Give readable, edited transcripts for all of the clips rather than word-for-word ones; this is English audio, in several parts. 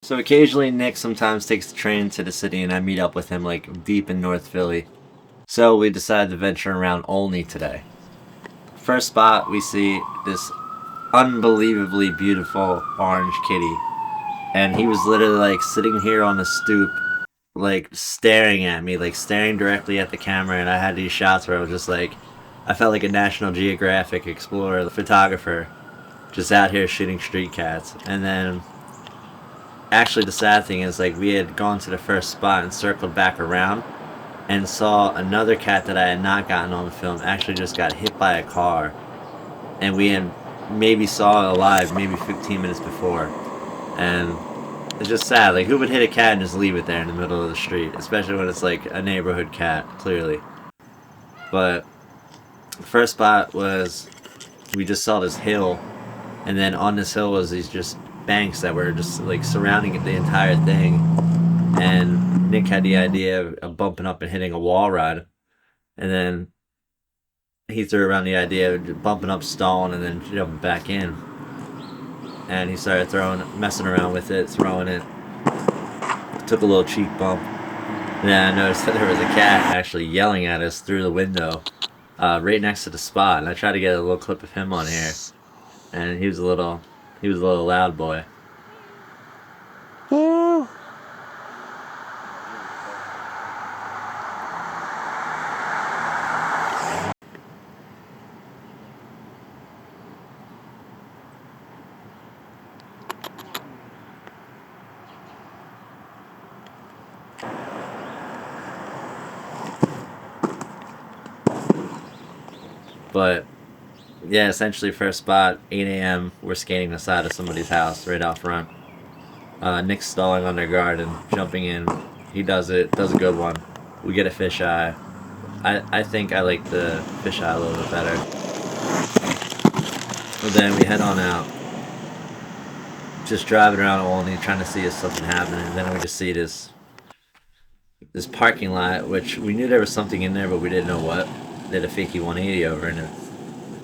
So occasionally Nick sometimes takes the train to the city and I meet up with him like deep in North Philly. So we decided to venture around Olney today. First spot, we see this unbelievably beautiful orange kitty. And he was literally like sitting here on the stoop, like staring at me, like staring directly at the camera. And I had these shots where I was just like, I felt like a National Geographic explorer, the photographer, just out here shooting street cats. And then actually the sad thing is like we had gone to the first spot and circled back around and saw another cat that I had not gotten on film actually just got hit by a car, and we had maybe saw it alive maybe 15 minutes before. And it's just sad, like who would hit a cat and just leave it there in the middle of the street, especially when it's like a neighborhood cat, clearly. But the first spot was we just saw this hill, and then on this hill was these just banks that were just like surrounding the entire thing. And Nick had the idea of bumping up and hitting a wall ride, and then he threw around the idea of bumping up, stalling, and then jumping back in. And he started messing around with it, throwing it. Took a little cheek bump. And then I noticed that there was a cat actually yelling at us through the window, right next to the spot. And I tried to get a little clip of him on here, and he was a little loud boy. But yeah, essentially first spot, 8 a.m. We're skating the side of somebody's house right out front. Nick's stalling on their guard and jumping in. He does a good one. We get a fisheye. I think I like the fisheye a little bit better. But then we head on out. Just driving around Olney trying to see if something happening. And then we just see this parking lot, which we knew there was something in there, but we didn't know what. Did a fakey 180 over in it.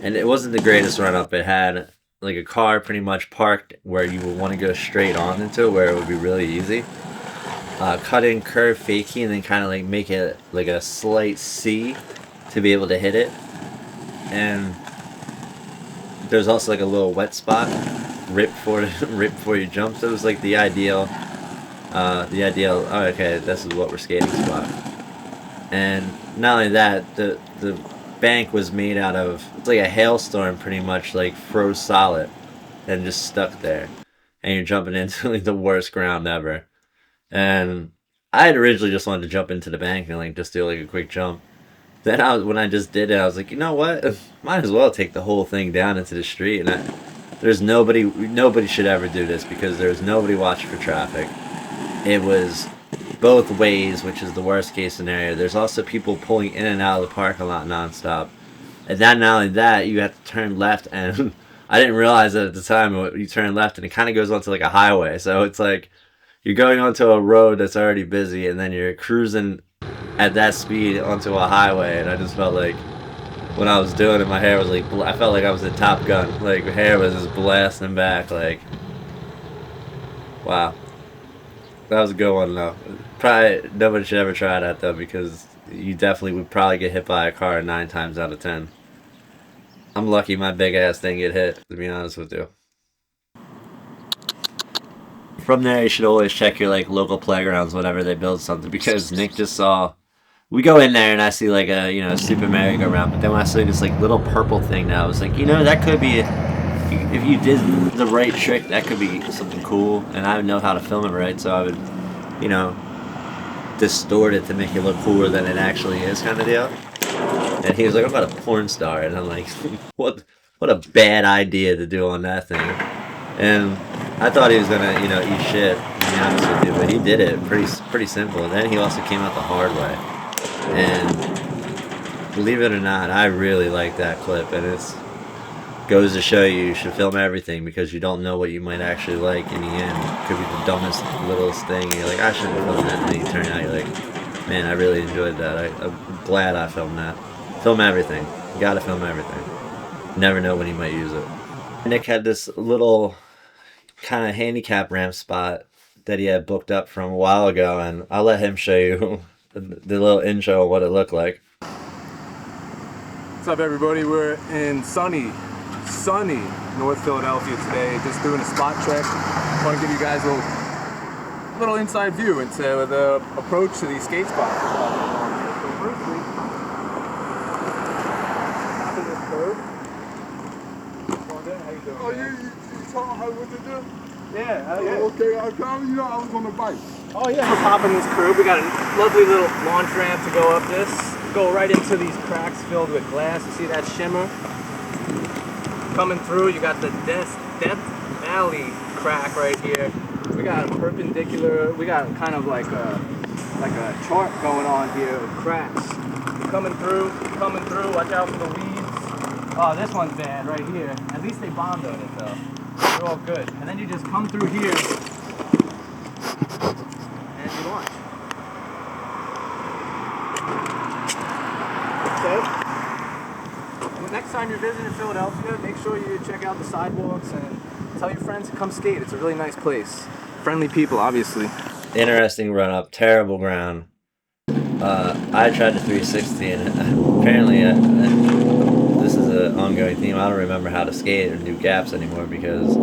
And it wasn't the greatest run up. It had like a car pretty much parked where you would want to go straight on into it, where it would be really easy. Cut in curve fakey and then kind of like make it like a slight C to be able to hit it. And there's also like a little wet spot right before you jump. So it was like the ideal. Oh, okay, this is what we're skating spot. And not only that, the bank was made out of, it's like a hailstorm pretty much, like froze solid and just stuck there. And you're jumping into like the worst ground ever. And I had originally just wanted to jump into the bank and like just do like a quick jump. Then when I just did it, I was like, you know what? Might as well take the whole thing down into the street. And there's nobody should ever do this because there's nobody watching for traffic. It was both ways, which is the worst case scenario. There's also people pulling in and out of the parking lot nonstop. And then not only that, you have to turn left, and I didn't realize that at the time. You turn left and it kind of goes onto like a highway. So it's like you're going onto a road that's already busy and then you're cruising at that speed onto a highway. And I just felt like when I was doing it, my hair was like, I felt like I was in Top Gun. Like my hair was just blasting back. Like, wow. That was a good one though. Probably nobody should ever try that though, because you definitely would probably get hit by a car 9 times out of 10. I'm lucky my big ass didn't get hit, to be honest with you. From there, you should always check your like local playgrounds whenever they build something, because Nick just saw. We go in there and I see like a Super merry-go-round, but then when I see this like little purple thing now, I was like, that could be. If you did the right trick, that could be something cool, and I would know how to film it right, so I would, distort it to make it look cooler than it actually is, kind of deal. And he was like, I'm about a porn star, and I'm like, what a bad idea to do on that thing. And I thought he was gonna, eat shit, to be honest with you, but he did it pretty simple. And then he also came out the hard way. And believe it or not, I really like that clip, and it's goes to show you should film everything, because you don't know what you might actually like in the end. It could be the dumbest, littlest thing, and you're like, I shouldn't have filmed that, and then you turn out, you're like, man, I really enjoyed that. I'm glad I filmed that. Film everything. You gotta film everything. Never know when you might use it. Nick had this little kind of handicap ramp spot that he had booked up from a while ago, and I'll let him show you the little intro of what it looked like. What's up, everybody? We're in sunny North Philadelphia today, just doing a spot check. I want to give you guys a little inside view into the approach to these skate spots. So firstly, after this curve. How you doing? Oh, you taught her what to do? Yeah, yeah. Okay, I was on the bike. Oh yeah, we're popping this curb. We got a lovely little launch ramp to go up this. Go right into these cracks filled with glass. You see that shimmer? Coming through, you got the Death Valley crack right here. We got a perpendicular, we got kind of like a chart going on here of cracks. Coming through, watch out for the weeds. Oh, this one's bad right here. At least they bombed on it though. They're all good. And then you just come through here and you launch. So, next time you're visiting Philadelphia, make sure you check out the sidewalks and tell your friends to come skate. It's a really nice place. Friendly people, obviously. Interesting run up, terrible ground. I tried the 360, and apparently this is an ongoing theme. I don't remember how to skate or do gaps anymore because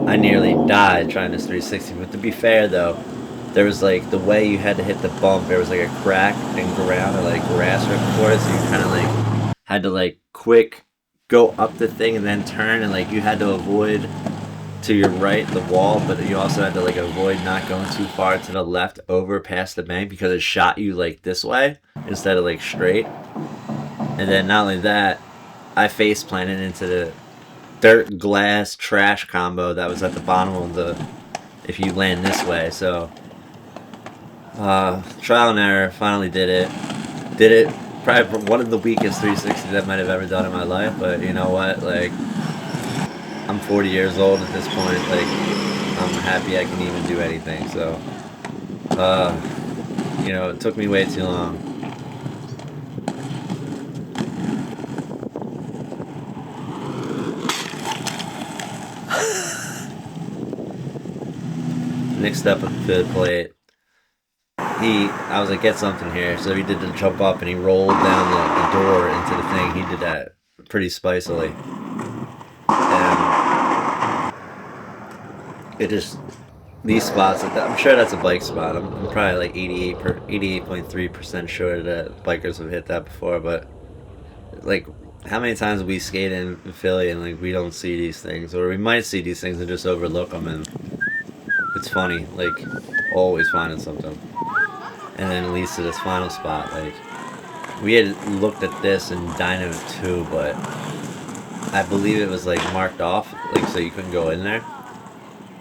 I nearly died trying this 360. But to be fair though, there was like the way you had to hit the bump, there was like a crack in ground or like grass right before it, so you kind of like had to like quick go up the thing and then turn, and like you had to avoid to your right the wall, but you also had to like avoid not going too far to the left over past the bank because it shot you like this way instead of like straight. And then not only that, I face planted into the dirt glass trash combo that was at the bottom of the if you land this way. So trial and error, finally did it probably one of the weakest 360s I might have ever done in my life, but you know what, like I'm 40 years old at this point, like I'm happy I can even do anything. So you know, it took me way too long. Next up at the plate, I was like, get something here. So he did the jump up and he rolled down the door into the thing. He did that pretty spicily. And it just, these spots, I'm sure that's a bike spot. I'm probably like 88.3% sure that bikers have hit that before. But like, how many times we skate in Philly and like we don't see these things, or we might see these things and just overlook them, and it's funny, like always finding something. And then it leads to this final spot. Like, we had looked at this in Dino 2, but I believe it was like marked off, like so you couldn't go in there.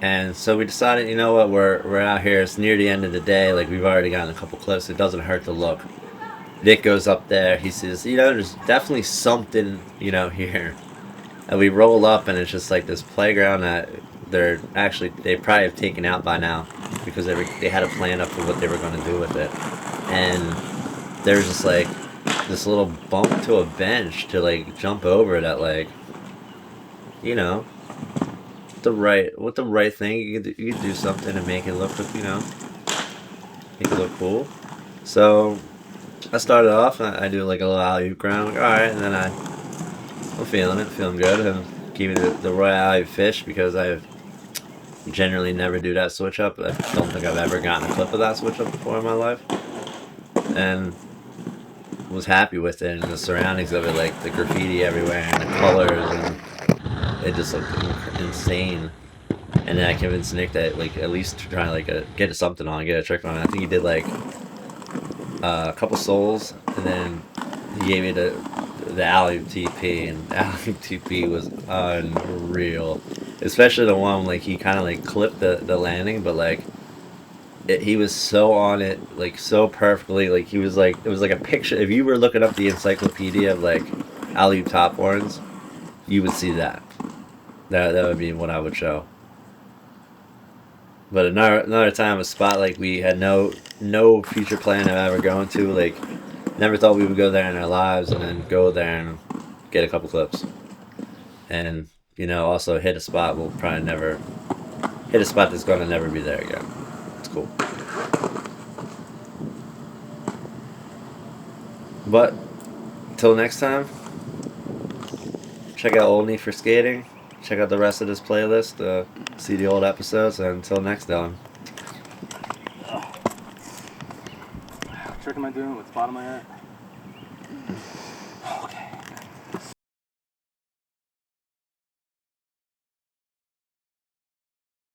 And so we decided, you know what, we're out here, it's near the end of the day, like we've already gotten a couple clips, it doesn't hurt to look. Nick goes up there, he says, you know, there's definitely something, you know, here. And we roll up and it's just like this playground that they probably have taken out by now because they had a plan up for what they were going to do with it. And there's just like this little bump to a bench to like jump over that, like, you know, with the right thing you could do something and make it look, you know, make it look cool. So I started off and I do like a little alley-oop ground, like, alright, and then I'm feeling good. I'm keeping the royal alley fish because I generally never do that switch up. I don't think I've ever gotten a clip of that switch up before in my life, and was happy with it and the surroundings of it, like the graffiti everywhere and the colors, and it just looked insane. And then I convinced Nick that like at least to try like get something on, get a trick on. I think he did like a couple souls, and then he gave me the alley-oop TP, and the alley-oop TP was unreal. Especially the one like he kind of like clipped the landing, but like he was so on it, like so perfectly. Like he was like, it was like a picture. If you were looking up the encyclopedia of like alley-oop top horns, you would see that. That would be what I would show. But another time, a spot like we had no future plan of ever going to, like never thought we would go there in our lives, and then go there and get a couple clips. And, you know, also hit a spot we'll probably never hit, a spot that's going to never be there again. It's cool. But until next time, check out Olney for skating. Check out the rest of this playlist. See the old episodes. And until next time. What trick am I doing? What spot am I at?